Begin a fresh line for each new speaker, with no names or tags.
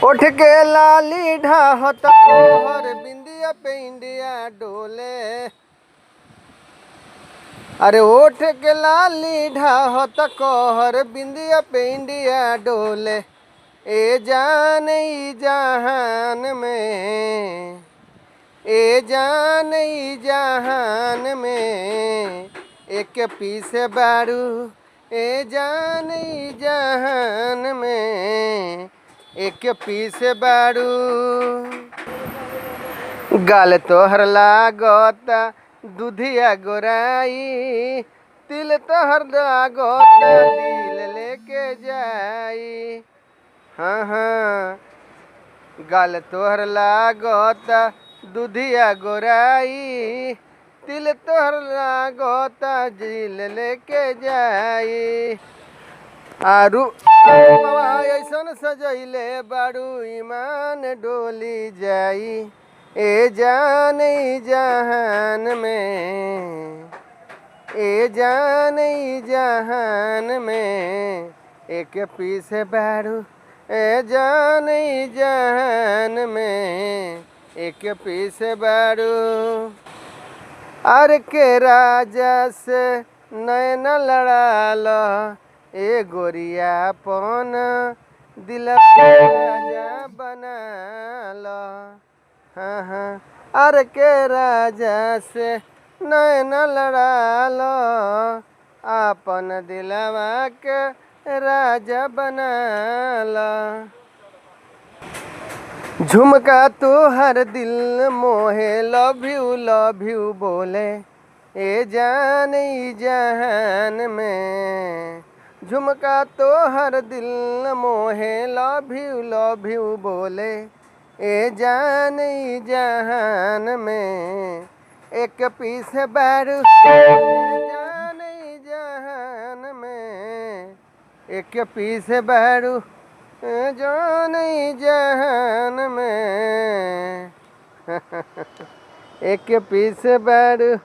उठ के लाली ढाहत कोहर बिंदिया पे इंडिया डोले। अरे उठ के लाली ढाहत कोहर बिंदिया पे इंडिया डोले। ए जान ई जहान में, ए जान ई जहान में एक पीस बारू। ए जान ई जहान में एक पीस बारू। गाल तोहर लागता दूधिया गोराई, तिल तोहर लागता दिल लेके जाई। हाँ हाँ, गाल तोहर लागता दूधिया गोराई, तिल तोहर लागता दिल लेके जाई। आरू ऐसन सजैले बारू ईमान डोली जाई। ए जान ई जहान में, ए जान ई जहान में एक पीस बारू। ए जान ई जहान में एक पीस बारू। अर के राजा से नैन लड़ाल, ए गोरियापन दिल राजा बनाल। हाँ हाँ, अर के राजा से नैन लड़ाल, आपन दिलवा के राजा बनाल। झुमका तो हर दिल मोहे लव यू बोले। ए जान ई जहान में झुमका तो हर दिल मोहे लव यू बोले। ए जान ई जहान में एक पीस बारू। जान ई जहान में एक पीस बारू। जान ई जहान में एक पीस बारू।